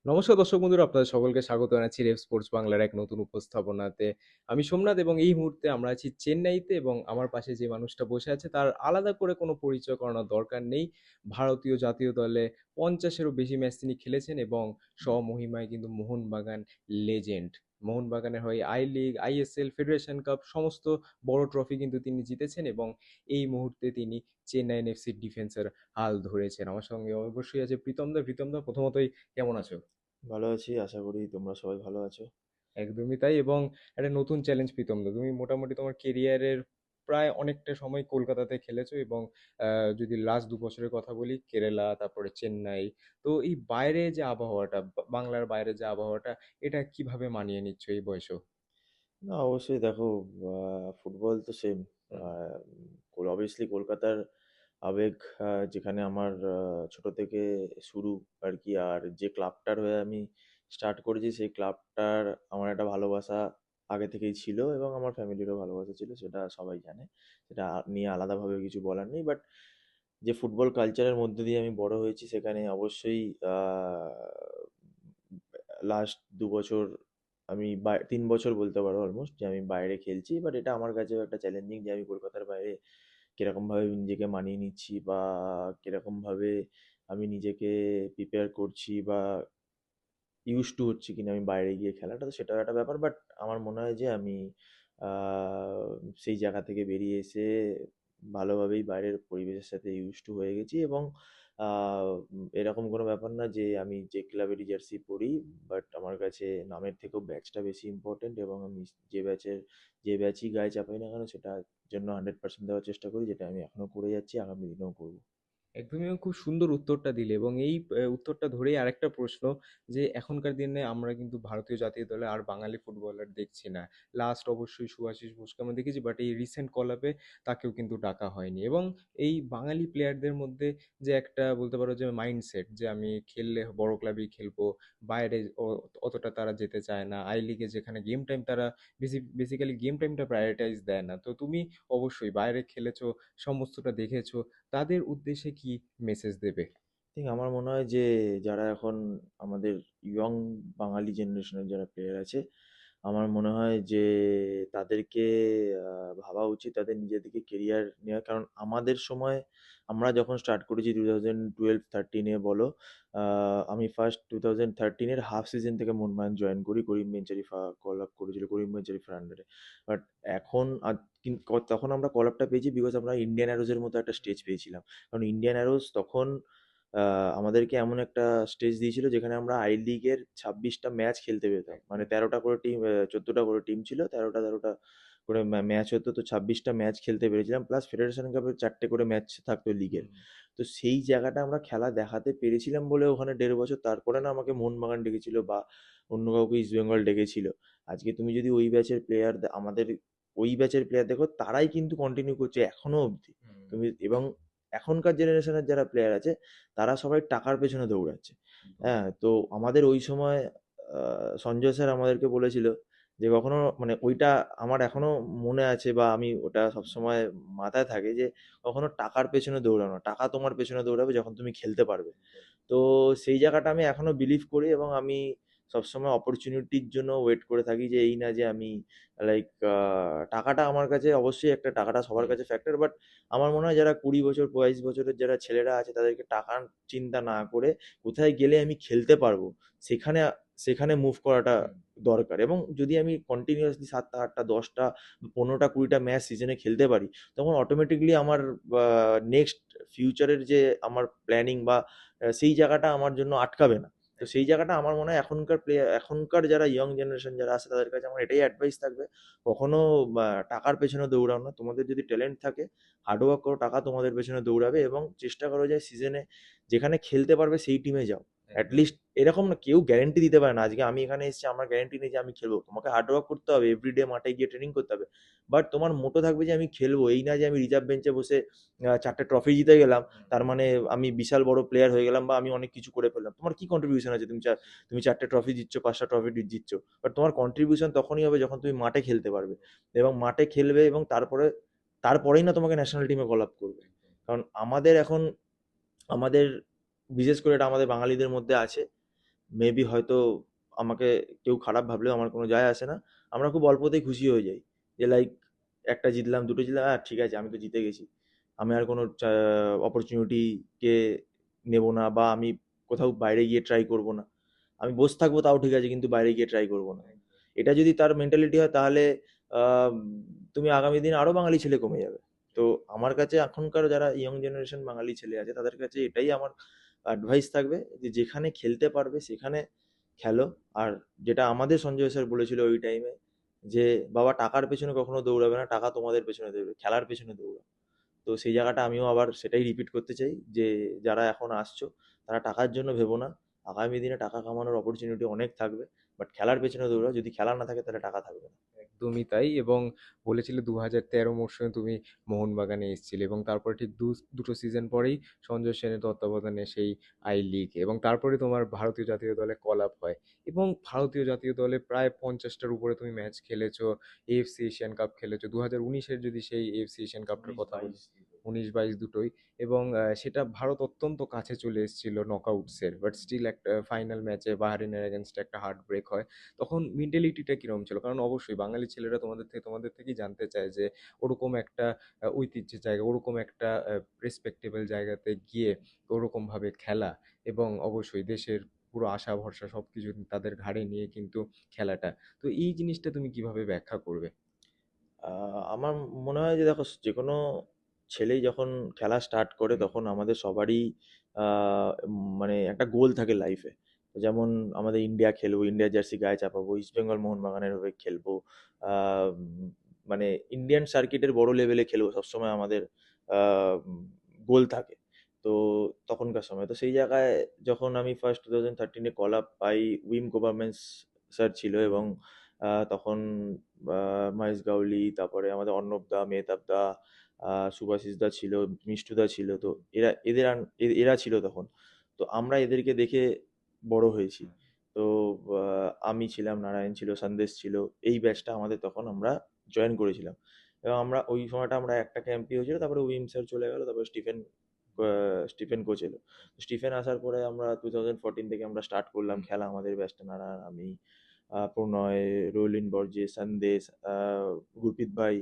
নমস্কার দর্শক বন্ধুরা, আপনাদের সকলকে স্বাগত জানাচ্ছি রেভ স্পোর্টস বাংলার এক নতুন উপস্থাপনাতে। আমি সোমনাথ এবং এই মুহূর্তে আমরা আছি চেন্নাইতে এবং আমার পাশে যে মানুষটা বসে আছে তার আলাদা করে কোনো পরিচয় করানোর দরকার নেই। ভারতীয় জাতীয় দলে ৫০-এরও বেশি ম্যাচ তিনি খেলেছেন এবং স্বমহিমায় কিন্তু মোহনবাগান লেজেন্ড। মোহনবাগানের হয়ে I league, ISL, federation cup সমস্ত বড় ট্রফি কিন্তু তিনি জিতেছেন এবং এই মুহূর্তে তিনি চেন্নাইন এফসির ডিফেন্সের হাল ধরেছেন। আমার সঙ্গে অবশ্যই আছে প্রীতমদা। প্রীতমদা, প্রথমতই কেমন আছো? ভালো আছি, আশা করি তোমরা সবাই ভালো আছো। একদমই তাই। এবং একটা নতুন চ্যালেঞ্জ প্রীতম দা, তুমি মোটামুটি তোমার কেরিয়ারের প্রায় অনেকটা সময় কলকাতাতে খেলেছো এবং যদি লাস্ট ২ বছরের কথা বলি কেরালা, তারপরে চেন্নাই। তো এই বাইরে যে আবহাওয়াটা, বাংলার বাইরে যে আবহাওয়াটা, এটা কিভাবে মানিয়ে নিচ্ছ এই বয়সেও? না, অবশ্যই দেখো, ফুটবল তো সেম। হুম। অবভিয়াসলি কলকাতার আবেগ, যেখানে আমার ছোট থেকে শুরু আর কি। আর যে ক্লাবটার হয়ে আমি স্টার্ট করেছি সেই ক্লাবটার আমার একটা ভালোবাসা আগে থেকেই ছিল এবং আমার ফ্যামিলিরও ভালোবাসা ছিল, সেটা সবাই জানে। সেটা নিয়ে আলাদাভাবে কিছু বলার নেই। বাট যে ফুটবল কালচারের মধ্যে দিয়ে আমি বড় হয়েছি সেখানে অবশ্যই লাস্ট ২ বছর আমি ৩ বছর বলতে পারো অলমোস্ট যে আমি বাইরে খেলছি। বাট এটা আমার কাছেও একটা চ্যালেঞ্জিং যে আমি কলকাতার বাইরে কিরকমভাবে নিজেকে মানিয়ে নিচ্ছি বা কিরকমভাবে আমি নিজেকে প্রিপেয়ার করছি বা ইউজ টু হচ্ছি কিনা আমি বাইরে গিয়ে খেলাটা, তো সেটাও একটা ব্যাপার। বাট আমার মনে হয় যে আমি সেই জায়গা থেকে বেরিয়ে এসে ভালোভাবেই বাইরের পরিবেশের সাথে ইউজ টু হয়ে গেছি এবং এরকম কোনো ব্যাপার না যে আমি যে ক্লাবেরই জার্সি পরি, বাট আমার কাছে নামের থেকেও ব্যাচটা বেশি ইম্পর্টেন্ট এবং আমি যে ব্যাচই গায়ে চাপাই না কেন সেটার জন্য 100% দেওয়ার চেষ্টা করি, যেটা আমি এখনও করে যাচ্ছি, আগামী দিনেও করবো। একদমই খুব সুন্দর উত্তরটা দিলে এবং এই উত্তরটা ধরেই আরেকটা প্রশ্ন, যে এখনকার দিনে আমরা কিন্তু ভারতীয় জাতীয় দলে আর বাঙালি ফুটবলার দেখছি না। লাস্ট অবশ্যই শুভাশিস বোসকে আমরা দেখেছি, বাট এই রিসেন্ট কল আপে তাকেও কিন্তু ডাকা হয়নি। এবং এই বাঙালি প্লেয়ারদের মধ্যে যে একটা বলতে পারো যে মাইন্ডসেট, যে আমি খেললে বড় ক্লাবেই খেলবো, বাইরে অতটা তারা যেতে চায় না, আই লিগে যেখানে গেম টাইম তারা বেসিক্যালি গেম টাইমটা প্রায়োরিটাইজ দেয় না। তো তুমি অবশ্যই বাইরে খেলেছো, সমস্তটা দেখেছো, তাদের উদ্দেশ্যে কি মেসেজ দেবে? ঠিক আমার মনে হয় যে যারা এখন আমাদের ইয়ং বাঙালি জেনারেশনের যারা প্লেয়ার আছে, আমার মনে হয় যে তাদেরকে ভাবা উচিত তাদের নিজের দিকে কেরিয়ার নেওয়া। কারণ আমাদের সময় আমরা যখন স্টার্ট করেছি 2012-13-এ বলো, আমি ফার্স্ট 2013-এর হাফ সিজন থেকে মোহনবাগান জয়েন করি। করিম বেঞ্চারি কল আপ করেছিল, করিম বেঞ্চারিফার আন্ডারে। বাট এখন তখন আমরা কল আপটা পেয়েছি বিকজ আমরা ইন্ডিয়ান অ্যারোজের মতো একটা স্টেজ পেয়েছিলাম। কারণ ইন্ডিয়ান অ্যারোস তখন আমাদেরকে এমন একটা স্টেজ দিয়েছিল যেখানে আমরা আই লিগের 26টা ম্যাচ খেলতে পেতাম। মানে 13টা করে টিম, 14টা করে টিম ছিল, 13টা করে ম্যাচ হতো, তো 26টা ম্যাচ খেলতে পেরেছিলাম। প্লাস ফেডারেশন কাপের 4টে করে ম্যাচ থাকতো লিগের। হুম। তো সেই জায়গাটা আমরা খেলা দেখাতে পেরেছিলাম বলে ওখানে 1.5 বছর তারপরে না আমাকে মোহনবাগান ডেকেছিল বা অন্য কাউকে ইস্টবেঙ্গল ডেকেছিল। আজকে তুমি যদি ওই ব্যাচের প্লেয়ার, আমাদের ওই ব্যাচের প্লেয়ার দেখো, তারাই কিন্তু কন্টিনিউ করছে এখনো অবধি। হুম। তুমি এবং এখনকার জেনারেশনের যারা প্লেয়ার আছে তারা সবাই টাকার পেছনে দৌড়াচ্ছে। হুম। হ্যাঁ, তো আমাদের ওই সময় সঞ্জয় স্যার আমাদেরকে বলেছিল যে কখনো, মানে ওইটা আমার এখনো মনে আছে বা আমি ওটা সবসময় মাথায় থাকে যে কখনো টাকার পেছনে দৌড়ানো না। টাকা তোমার পেছনে দৌড়াবে যখন তুমি খেলতে পারবে। তো সেই জায়গাটা আমি এখনো বিলিভ করি এবং আমি সবসময় অপরচুনিটির জন্য ওয়েট করে থাকি, যে এই না যে আমি লাইক টাকাটা আমার কাছে অবশ্যই একটা, টাকাটা সবার হুম। কাছে ফ্যাক্টর। বাট আমার মনে হয় যারা 20 বছর 22 বছরের যারা ছেলেরা আছে তাদেরকে টাকার চিন্তা না করে কোথায় গেলে আমি খেলতে পারবো সেখানে সেখানে মুভ করাটা হুম। দরকার। এবং যদি আমি কন্টিনিউয়াসলি 7টা 8টা 10টা 15টা 20টা ম্যাচ সিজনে খেলতে পারি, তখন অটোমেটিকলি আমার নেক্সট ফিউচারের যে আমার প্ল্যানিং বা সেই জায়গাটা আমার জন্য আটকাবে না। তো সেই জায়গাটা আমার মনে হয় এখনকার প্লেয়ার, এখনকার যারা ইয়ং জেনারেশন যারা আছে তাদের কাছে আমার এটাই অ্যাডভাইস থাকবে, কখনো টাকার পেছনে দৌড়াও না। তোমাদের যদি ট্যালেন্ট থাকে, হার্ডওয়ার্ক করো, টাকা তোমাদের পেছনে দৌড়াবে এবং চেষ্টা করো যে সিজনে যেখানে খেলতে পারবে সেই টিমে যাও। একদম। অ্যাটলিস্ট এরকম না, কেউ গ্যারেন্টি দিতে পারে না আজকে আমি এখানে এসেছি আমার গ্যারেন্টি নেই যে আমি খেলবো। তোমাকে হার্ডওয়ার্ক করতে হবে, এভরিডে মাঠে গিয়ে ট্রেনিং করতে হবে। বাট তোমার মোটো থাকবে যে আমি খেলবো, এই না যে আমি রিজার্ভ বেঞ্চে বসে 4টে ট্রফি জিতে গেলাম তার মানে আমি বিশাল বড় প্লেয়ার হয়ে গেলাম বা আমি অনেক কিছু করে ফেললাম। তোমার কি কন্ট্রিবিউশন আছে? তুমি 4টে ট্রফি জিতছো, 5টা ট্রফি জিতছ। বাট তোমার কন্ট্রিবিউশন তখনই হবে যখন তুমি মাঠে খেলতে পারবে এবং মাঠে খেলবে এবং তারপরেই না তোমাকে ন্যাশনাল টিমে কল আপ করবে। কারণ আমাদের এখন, আমাদের বিশেষ করে এটা আমাদের বাঙালিদের মধ্যে আছে মেবি হয়তো আমাকে কেউ খারাপ ভাবলেও আমার কোনো যায় আসে না। আমরা খুব অল্পতেই খুশি হয়ে যাই। যে লাইক একটা জিতলাম, দুটো জিতলাম, ঠিক আছে আমি তো জিতে গেছি। আমি আর কোনো অপরচুনিটিকে নেব না, বা আমি কোথাও বাইরে গিয়ে ট্রাই করব না। আমি বসে থাকবো তাও ঠিক আছে, কিন্তু বাইরে গিয়ে ট্রাই করব না। এটা যদি তার মেন্টালিটি হয়, তাহলে আম তুমি আগামী দিনে আরো বাঙালি ছেলে কমে যাবে। তো আমার কাছে এখনকার যারা ইয়ং জেনারেশন বাঙালি ছেলে আছে, তাদের কাছে এটাই আমার অ্যাডভাইস থাকবে যে যেখানে খেলতে পারবে সেখানে খেলো। আর যেটা আমাদের সঞ্জয় স্যার বলেছিল ওই টাইমে, যে বাবা টাকার পেছনে কখনো দৌড়াবে না, টাকা তোমাদের পেছনে দৌড়বে, খেলার পেছনে দৌড়াও। তো সেই জায়গাটা আমিও আবার সেটাই রিপিট করতে চাই, যে যারা এখন আসছো তারা টাকার জন্য ভেবো না। আগামী দিনে টাকা কামানোর অপরচুনিটি অনেক থাকবে, বাট খেলার পেছনে দৌড়াও। যদি খেলা না থাকে তাহলে টাকা থাকবে না। একদমই তাই। এবং বলেছিলে 2013 মরশুমে তুমি মোহনবাগানে এসেছিলে এবং তারপরে ঠিক দুটো সিজন পরেই সঞ্জয় সেনের তত্ত্বাবধানে সেই আই লিগ এবং তারপরে তোমার ভারতীয় জাতীয় দলে কল আপ হয় এবং ভারতীয় জাতীয় দলে প্রায় 50টার উপরে তুমি ম্যাচ খেলেছো, এএফসি এশিয়ান কাপ খেলেছো। 2019-এর যদি সেই এএফসি এশিয়ান কাপটার উনিশ কথা বলি, বাইশ 19-22 দুটোই। এবং সেটা ভারত অত্যন্ত কাছে চলে এসেছিল নকআউটসের, বাট স্টিল একটা ফাইনাল ম্যাচে বাহরিনের এগেনস্টে একটা হার্ট ব্রেক হয়। তখন মেন্টালিটিটা কিরকম ছিল? কারণ অবশ্যই বাঙালি ছেলেরা তোমাদের থেকেই জানতে চায় যে ওরকম একটা ঐতিহ্যের জায়গা, ওরকম একটা রেসপেক্টেবল জায়গাতে গিয়ে ওরকম ভাবে খেলা এবং অবশ্যই দেশের পুরো আশা ভরসা সবকিছু তাদের ঘাড়ে নিয়ে কিন্তু খেলাটা। তো এই জিনিসটা তুমি কিভাবে ব্যাখ্যা করবে? আমার মনে হয় যে দেখো, যে কোনো ছেলেই যখন খেলা স্টার্ট করে তখন আমাদের সবারই মানে একটা গোল থাকে লাইফে। যেমন আমাদের ইন্ডিয়া খেলবো, ইন্ডিয়া জার্সি গায়ে চাপাবো, ইস্ট বেঙ্গল মোহনবাগানের হয়ে খেলবো, মানে ইন্ডিয়ান সার্কিটের বড় লেভেলে খেলবো, সবসময় আমাদের গোল থাকে। তো তখনকার সময় তো সেই জায়গায় যখন আমি ফার্স্ট 2013-এ কল আপ পাই, উইম কোপারম্যান্স স্যার ছিল, এবং তখন মহেশ গাওলি, তারপরে আমাদের অর্ণব দা, মেহতাব দা, সুভাশিস দা ছিল, মিষ্টু দা ছিল। তো এরা ছিল তখন। তো আমরা এদেরকে দেখে বড় হয়েছি। তো আমি ছিলাম, নারায়ণ ছিল, সন্দেশ ছিল। এই ব্যাচটা আমাদের তখন আমরা জয়েন করেছিলাম, এবং আমরা ওই সময়টা আমরা একটা ক্যাম্পই হয়েছিল। তারপরে উইম স্যার চলে গেল, তারপরে স্টিফেন কোচ এলো। স্টিফেন আসার পরে আমরা 2014 থেকে আমরা স্টার্ট করলাম খেলা, আমাদের ব্যাচটা নারায়ণ, আমি, প্রণয়, রোলিন বর্জে, সন্দেশ, গুরপ্রীত ভাই।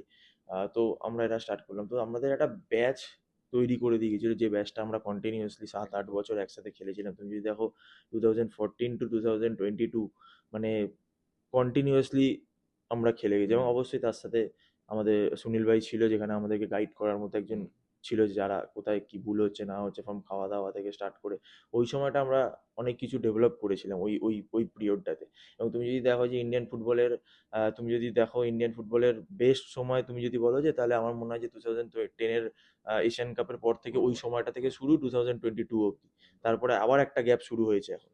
তো আমরা এটা স্টার্ট করলাম। তো আমাদের একটা ব্যাচ তৈরি করে দিয়ে গেছিলো, যে ব্যাচটা আমরা কন্টিনিউয়াসলি 7-8 বছর একসাথে খেলেছিলাম। তুমি যদি দেখো 2014 to 2022, মানে কন্টিনিউয়াসলি আমরা খেলে গেছি। এবং অবশ্যই তার সাথে আমাদের সুনীল ভাই ছিল, যেখানে আমাদেরকে গাইড করার মতো একজন ছিল, যে যারা কোথায় কি ভুল হচ্ছে না হচ্ছে, ফ্রম খাওয়া দাওয়া থেকে স্টার্ট করে ওই সময়টা আমরা অনেক কিছু ডেভেলপ করেছিলাম ওই পিরিয়ডটাতে। এবং তুমি যদি দেখো ইন্ডিয়ান ফুটবলের বেস্ট সময়, তুমি যদি বলো যে, তাহলে আমার মনে হয় যে 2010-এর এশিয়ান কাপের পর থেকে ওই সময়টা থেকে শুরু, 2022 অব্দি। তারপরে আবার একটা গ্যাপ শুরু হয়েছে এখন।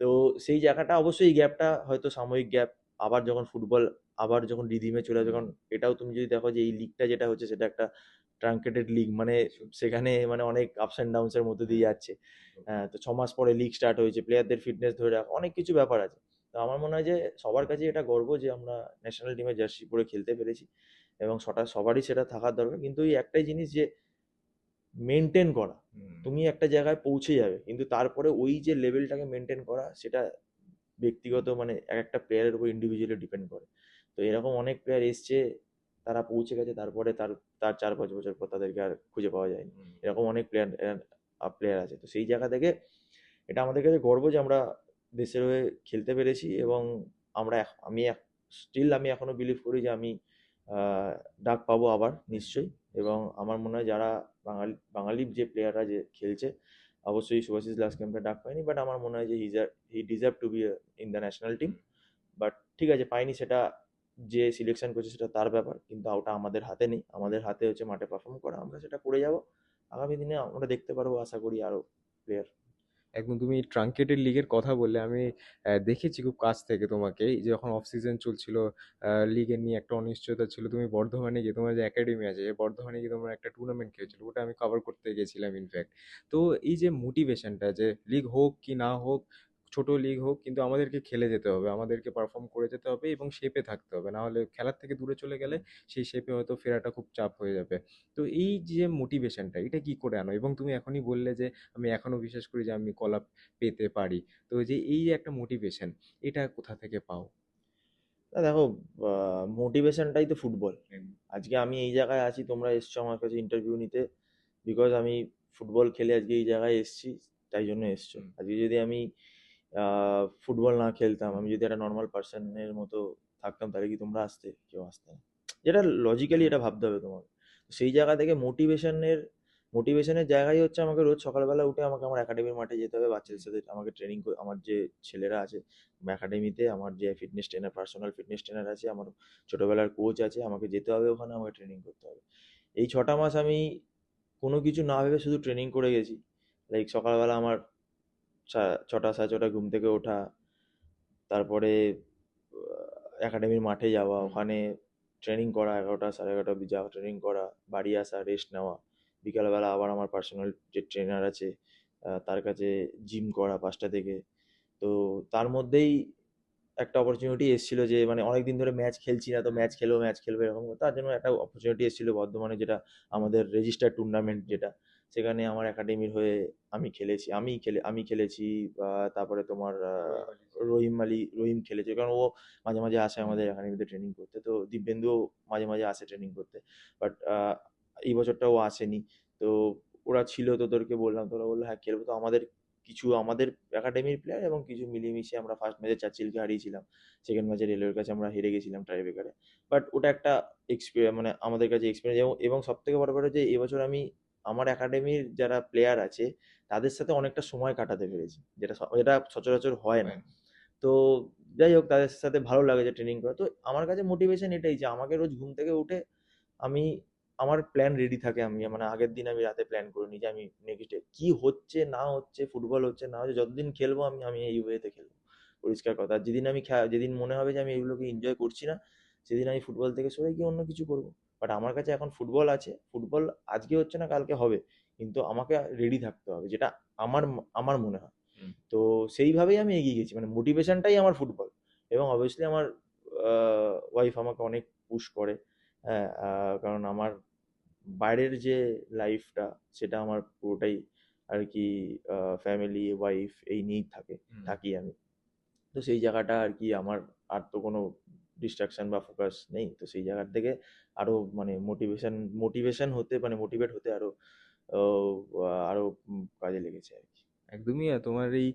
তো সেই জায়গাটা, অবশ্যই এই গ্যাপটা হয়তো সাময়িক গ্যাপ। আবার যখন ফুটবল আবার যখন রিদিমে চলে আসে, যখন এটাও তুমি যদি দেখো যে এই লিগটা যেটা হচ্ছে সেটা একটা ট্রাঙ্কেটেড লিগ, মানে সেখানে মানে অনেক আপস অ্যান্ড ডাউনস এর মধ্যে দিয়ে যাচ্ছে। হ্যাঁ, তো 6 মাস পরে লিগ স্টার্ট হয়েছে, প্লেয়ারদের ফিটনেস ধরে রাখা, অনেক কিছু ব্যাপার আছে। তো আমার মনে হয় যে সবার কাছে এটা গর্ব যে আমরা ন্যাশনাল টিমে জার্সি পরে খেলতে পেরেছি, এবং সবারই সেটা থাকার দরকার। কিন্তু এই একটাই জিনিস, যে মেনটেন করা। তুমি একটা জায়গায় পৌঁছে যাবে, কিন্তু তারপরে ওই যে লেভেলটাকে মেনটেন করা, সেটা ব্যক্তিগত, মানে এক একটা প্লেয়ারের উপর ইন্ডিভিজুয়ালি ডিপেন্ড করে। তো এরকম অনেক প্লেয়ার এসছে, তারা পৌঁছে গেছে, তারপরে তার তার 4-5 বছর পর তাদেরকে আর খুঁজে পাওয়া যায়নি। এরকম অনেক প্লেয়ার আছে। তো সেই জায়গা থেকে এটা আমাদের কাছে গর্ব যে আমরা দেশের হয়ে খেলতে পেরেছি। এবং আমি এখনো বিলিভ করি যে আমি ডাক পাবো আবার নিশ্চয়ই। এবং আমার মনে হয় যারা বাঙালি যে প্লেয়াররা যে খেলছে, অবশ্যই শুভাশিস লাস্ট ক্যাম্পে ডাক পায়নি, বাট আমার মনে হয় যে হি deserve two be in the national team. But ঠিক আছে, পাইনি, সেটা যে সিলেকশন করছে সেটা তার ব্যাপার, কিন্তু ওটা আমাদের হাতে নেই। আমাদের হাতে হচ্ছে মাঠে পারফর্ম করা, আমরা সেটা করে যাব। আগামী দিনে আমরা দেখতে পারবো, আশা করি, আরো প্লেয়ার। একদম তুমি ট্রাঙ্কেটেড লিগের কথা বললে, আমি দেখেছি খুব কাছ থেকে তোমাকে, এই যে যখন অফ সিজন চলছিল, লিগের নিয়ে একটা অনিশ্চয়তা ছিল, তুমি বর্ধমানে গিয়ে তোমার যে একাডেমি আছে বর্ধমানে গিয়ে তোমরা একটা টুর্নামেন্ট খেলেছিল, ওটা আমি কভার করতে গেছিলাম ইনফ্যাক্ট। তো এই যে মোটিভেশনটা, যে লিগ হোক কি না হোক, ছোট লিগ হোক, কিন্তু আমাদেরকে খেলে যেতে হবে, আমাদেরকে পারফর্ম করে যেতে হবে এবং শেপে থাকতে হবে, না হলে খেলার থেকে দূরে চলে গেলে সেই শেপে হয়তো ফেরাটা খুব চাপ হয়ে যাবে। তো এই যে মোটিভেশনটা, এটা কি করে আনো? এবং তুমি এখনই বললে যে আমি এখনো বিশ্বাস করি যে আমি কলা পেতে পারি। তো যে এই যে একটা মোটিভেশন, এটা কোথা থেকে পাও? না দেখো, মোটিভেশনটাই তো ফুটবল। আজকে আমি এই জায়গায় আছি, তোমরা এসছো আমার কাছে ইন্টারভিউ নিতে, বিকজ আমি ফুটবল খেলে আজকে এই জায়গায় এসছি, তাই জন্য এসছো। হুম। আজকে যদি আমি ফুটবল না খেলতাম, আমি যদি একটা নর্মাল পার্সনের মতো থাকতাম, তাহলে কি তোমরা আসতে? কেউ আসতে না। যেটা লজিক্যালি হ্যাঁ। এটা ভাবতে হবে তোমার। সেই জায়গা থেকে মোটিভেশনের জায়গায় হচ্ছে আমাকে রোজ সকালবেলা উঠে আমাকে আমার একাডেমির মাঠে যেতে হবে, বাচ্চাদের হুম। সাথে আমাকে ট্রেনিং, আমার যে ছেলেরা আছে একাডেমিতে, আমার যে fitness trainer, personal fitness trainer আছে, আমার ছোটবেলার কোচ আছে, আমাকে যেতে হবে ওখানে, আমাকে ট্রেনিং করতে হবে। এই 6টা মাস আমি কোনো কিছু না ভেবে শুধু ট্রেনিং করে গেছি। লাইক সকালবেলা আমার 6টা 6:30 ঘুম থেকে ওঠা, তারপরে একাডেমির মাঠে যাওয়া, হুম। ওখানে ট্রেনিং করা, 11টা 11:30 অবধি যাওয়া, ট্রেনিং করা, বাড়ি আসা, রেস্ট নেওয়া, বিকালবেলা আবার আমার পার্সোনাল যে ট্রেনার আছে তার কাছে জিম করা 5টা থেকে। তো তার মধ্যেই একটা অপরচুনিটি এসেছিল যে মানে অনেকদিন ধরে ম্যাচ খেলছি না, তো হুম। ম্যাচ খেলবো এরকম, তার জন্য একটা অপরচুনিটি এসেছিল বর্ধমানে, যেটা আমাদের রেজিস্টার টুর্নামেন্ট একদম। যেটা, সেখানে আমার একাডেমির হয়ে আমি খেলেছি। তারপরে তোমার রহিম আলী ছিল। রহিম খেলেছে, কারণ ও মাঝে মাঝে আসে হুম। আমাদের একাডেমিতে ট্রেনিং করতে, তো দিব্যেন্দুও মাঝে মাঝে আসে ট্রেনিং করতে। বাট এই বছরটা ও আসেনি। তো ওরা ছিল, তো তোদেরকে বললাম, তোরা বললো হ্যাঁ খেলবো। তো আমাদের একাডেমির প্লেয়ার এবং কিছু মিলিয়ে আমরা ফার্স্ট ম্যাচে চার্চিলকে হারিয়েছিলাম, সেকেন্ড ম্যাচে রেলওয়ের কাছে আমরা হেরে গেছিলাম টাই ব্রেকারে। বাট ওটা একটা এক্সপিরিয়েন্স, মানে আমাদের কাছে এক্সপিরিয়েন্স। এবং সব থেকে বড় ব্যাপার যে এবছর আমি আমার একাডেমির যারা প্লেয়ার আছে তাদের সাথে অনেকটা সময় কাটাতে পেরেছি, যেটা সচরাচর হয় না। হয় না। তো যাই হোক, তাদের সাথে ভালো লাগে যে ট্রেনিং করা। তো আমার কাছে মোটিভেশন এটাই যে আমাকে রোজ ঘুম থেকে উঠে আমি আমার প্ল্যান রেডি থাকে। আমি মানে আগের দিন আমি রাতে প্ল্যান করে নিই যে আমি নেক্সট ডে কি হচ্ছে না হচ্ছে, ফুটবল হচ্ছে না হচ্ছে, যতদিন খেলবো আমি আমি এই ওয়েতে খেলবো, পরিষ্কার কথা। আর যেদিন মনে হবে যে আমি এগুলোকে এনজয় করছি না, সেদিন আমি ফুটবল থেকে সরে গিয়ে অন্য কিছু করবো। বাট আমার কাছে এখন ফুটবল আছে, ফুটবল আজকে হচ্ছে না কালকে হবে, কিন্তু আমাকে রেডি থাকতে হবে, যেটা আমার আমার মনে হয়। হুম। তো সেইভাবেই আমি এগিয়ে গেছি, মানে মোটিভেশনটাই আমার ফুটবল। এবং অবভিয়াসলি আমার ওয়াইফ আমাকে অনেক পুশ করে। হ্যাঁ, কারণ আমার বাইরের যে লাইফটা, সেটা আমার পুরোটাই আর কি ফ্যামিলি, ওয়াইফ এই নিয়েই হুম। থাকি আমি। তো সেই জায়গাটা আর কি আমার, আর তো কোনো ডিস্ট্রাকশন বা ফোকাস নেই। তো সেই জায়গার থেকে আরো মানে মোটিভেশন হতে, মানে মোটিভেট হতে আরো আরো কাজে লেগেছে আর কি। একদমই। তোমার এই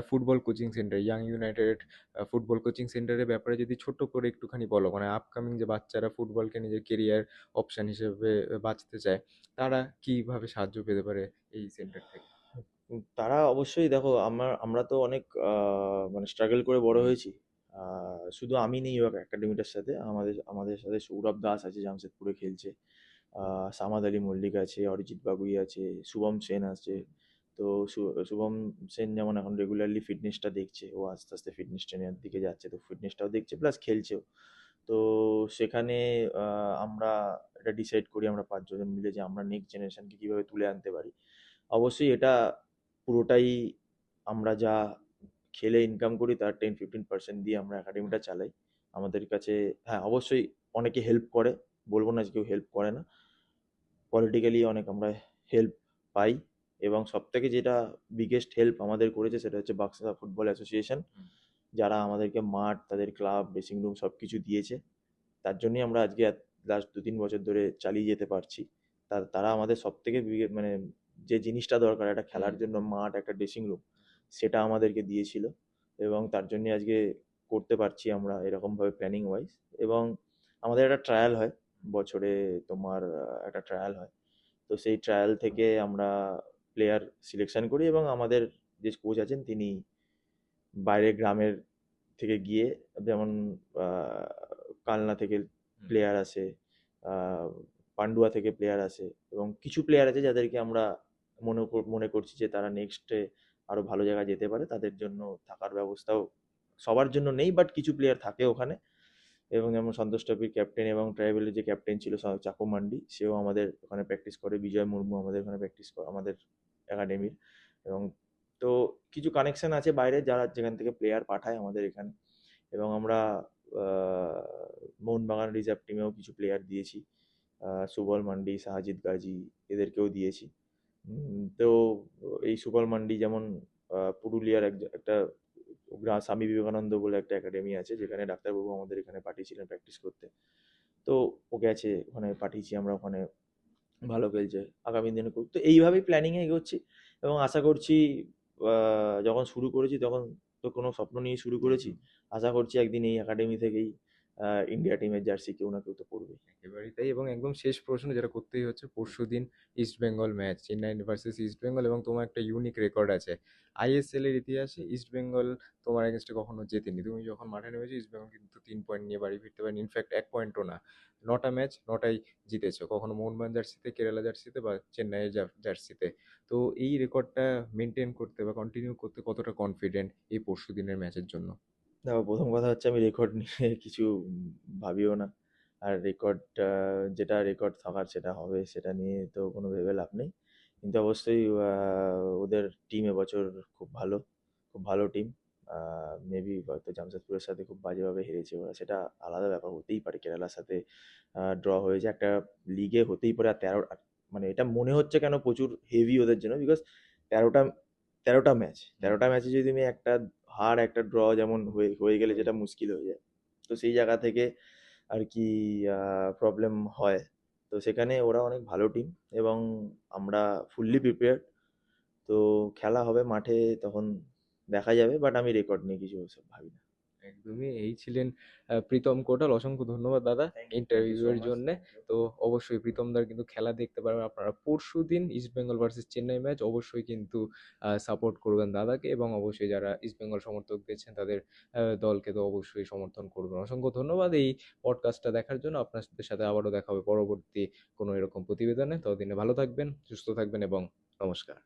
football coaching centre, young United football coaching সেন্টারের ব্যাপারে যদি ছোট্ট করে একটুখানি বলো, মানে আপকামিং যে বাচ্চারা ফুটবলকে নিজের কেরিয়ার অপশন হিসেবে বাঁচতে চায়, তারা কিভাবে সাহায্য পেতে পারে এই সেন্টার থেকে? তারা অবশ্যই দেখো, আমরা তো অনেক মানে স্ট্রাগল করে বড় হয়েছি। শুধু আমি নেই ও একাডেমিটার সাথে, আমাদের আমাদের সাথে সৌরভ দাস আছে, জামশেদপুরে খেলছে। সামাদ আলী মল্লিক আছে, অরিজিৎ বাগুই আছে, শুভম সেন আছে। তো শুভম সেন যেমন এখন রেগুলারলি ফিটনেসটা দেখছে, ও আস্তে আস্তে ফিটনেস ট্রেনের দিকে যাচ্ছে, তো ফিটনেসটাও দেখছে প্লাস খেলছেও। তো সেখানে আমরা এটা ডিসাইড করি আমরা 5 জন মিলে যে আমরা নেক্সট জেনারেশনকে কীভাবে তুলে আনতে পারি। অবশ্যই এটা পুরোটাই আমরা যা খেলে ইনকাম করি তার 10-15% দিয়ে আমরা একাডেমিটা চালাই। আমাদের কাছে, হ্যাঁ অবশ্যই অনেকে হেল্প করে, বলবো না যে কেউ হেল্প করে না। পলিটিক্যালি অনেক আমরা হেল্প পাই। এবং সবথেকে যেটা বিগেস্ট হেল্প আমাদের করেছে সেটা হচ্ছে বাক্সা ফুটবল অ্যাসোসিয়েশন, হুম। যারা আমাদেরকে মাঠ, তাদের ক্লাব, ড্রেসিং রুম সব কিছু দিয়েছে। তার জন্যই আমরা আজকে লাস্ট 2-3 বছর ধরে চালিয়ে যেতে পারছি। তারা আমাদের সবথেকে মানে যে জিনিসটা দরকার একটা হুম। খেলার জন্য, মাঠ, একটা ড্রেসিং রুম, সেটা আমাদেরকে দিয়েছিল। এবং তার জন্যই আজকে করতে পারছি আমরা এরকমভাবে প্ল্যানিং ওয়াইজ। এবং আমাদের একটা ট্রায়াল হয় বছরে, তোমার একটা ট্রায়াল হয়। তো সেই ট্রায়াল থেকে আমরা প্লেয়ার সিলেকশন করি, এবং আমাদের যে কোচ আছেন তিনি বাইরের গ্রামের থেকে গিয়ে, যেমন আহ, কালনা থেকে হুম। প্লেয়ার আসে, আহ, পান্ডুয়া থেকে প্লেয়ার আসে, এবং কিছু প্লেয়ার আছে যাদেরকে আমরা মনে করছি যে তারা নেক্সটে আরো ভালো জায়গায় যেতে পারে, তাদের জন্য থাকার ব্যবস্থাও সবার জন্য নেই, বাট কিছু প্লেয়ার থাকে ওখানে। এবং যেমন সন্তোষ ট্রফির ক্যাপ্টেন এবং ট্রাইবেলের যে ক্যাপ্টেন ছিল চাকু মান্ডি, সেও আমাদের ওখানে প্র্যাকটিস করে। বিজয় মুর্মু আমাদের ওখানে প্র্যাকটিস করে আমাদের একাডেমির। এবং তো কিছু কানেকশন আছে বাইরে যারা যেখান থেকে প্লেয়ার পাঠায় আমাদের এখানে, এবং আমরা মোহনবাগান রিজার্ভ টিমেও কিছু প্লেয়ার দিয়েছি। সুবল মান্ডি, সাহাজিদ গাজী এদেরকেও দিয়েছি। তো এই সুবল মান্ডি যেমন পুরুলিয়ার একটা স্বামী বিবেকানন্দ বলে একটা একাডেমি আছে যেখানে ডাক্তারবাবু আমাদের এখানে পাঠিয়েছিলেন প্র্যাকটিস করতে। তো ও গেছে, ওখানে পাঠিয়েছি আমরা, ওখানে ভালো খেলছে, আগামী দিনে করব। তো এইভাবেই প্ল্যানিংয়ে এগোচ্ছি এবং আশা করছি যখন শুরু করেছি তখন তো কোনো স্বপ্ন নিয়ে শুরু করেছি। আশা করছি একদিন এই একাডেমি থেকেই ইন্ডিয়া টিমের জার্সি কেউ না কেউ তো পরবে। একেবারেই তাই। এবং একদম শেষ প্রশ্ন যেটা করতেই হচ্ছে, পরশুদিন east Bengal match, Chennai versus east Bengal, এবং তোমার একটা ইউনিক রেকর্ড আছে আইএসএল এর ইতিহাসে। ইস্ট বেঙ্গল তোমার এগেনস্টে কখনো জেতেনি। তুমি যখন মাঠে নেমেছো ইস্ট বেঙ্গল কিন্তু 3 পয়েন্ট নিয়ে বাড়ি ফিরতে পারেনি, ইনফ্যাক্ট 1 পয়েন্টও না। 9টা ম্যাচ 9টাই জিতেছো, কখনো মোহনবাগান জার্সিতে, কেরালা জার্সিতে বা চেন্নাইয়ের জার্সিতে। তো এই রেকর্ডটা মেনটেন করতে বা কন্টিনিউ করতে কতটা কনফিডেন্ট এই পরশুদিনের ম্যাচের জন্য? দেখো, প্রথম কথা হচ্ছে আমি রেকর্ড নিয়ে কিছু ভাবিও না। আর রেকর্ড, যেটা রেকর্ড থাকার সেটা হবে, সেটা নিয়ে তো কোনো ভেবে লাভ নেই। কিন্তু অবশ্যই ওদের টিম এবছর খুব ভালো, খুব ভালো টিম। মেবি হয়তো জামশেদপুরের সাথে খুব বাজেভাবে হেরেছে ওরা, সেটা আলাদা ব্যাপার, হতেই পারে। কেরালার সাথে ড্র হয়েছে একটা লিগে, হতেই পারে। আর মানে এটা মনে হচ্ছে কেন প্রচুর হেভি ওদের জন্য, বিকজ 13টা 13টা ম্যাচ, 13টা ম্যাচে যদি তুমি একটা হার একটা ড্র যেমন হয়ে হয়ে গেলে যেটা মুশকিল হয়ে যায়। তো সেই জায়গা থেকে আর কি প্রবলেম হয়। তো সেখানে ওরা অনেক ভালো টিম এবং আমরা ফুললি প্রিপেয়ার্ড। তো খেলা হবে মাঠে, তখন দেখা যাবে, বাট আমি রেকর্ড নিয়ে কিছু ওসব ভাবি না। একদমই। এই ছিলেন প্রীতম কোটাল। অসংখ্য ধন্যবাদ দাদা থ্যাংক ইউ সো ইন্টারভিউয়ের মাচ, জন্যে। Thank you. তো অবশ্যই প্রীতমদার কিন্তু খেলা দেখতে পারবেন আপনারা পরশুদিন ইস্টবেঙ্গল ভার্সেস চেন্নাই ম্যাচ। অবশ্যই কিন্তু সাপোর্ট করবেন দাদাকে, এবং অবশ্যই যারা ইস্টবেঙ্গল সমর্থক দেখছেন তাদের দলকে তো অবশ্যই সমর্থন করবেন। অসংখ্য ধন্যবাদ এই পডকাস্টটা দেখার জন্য। আপনাদের সাথে আবারও দেখা হবে পরবর্তী কোনো এরকম প্রতিবেদনে। ততদিনে ভালো থাকবেন, সুস্থ থাকবেন এবং নমস্কার।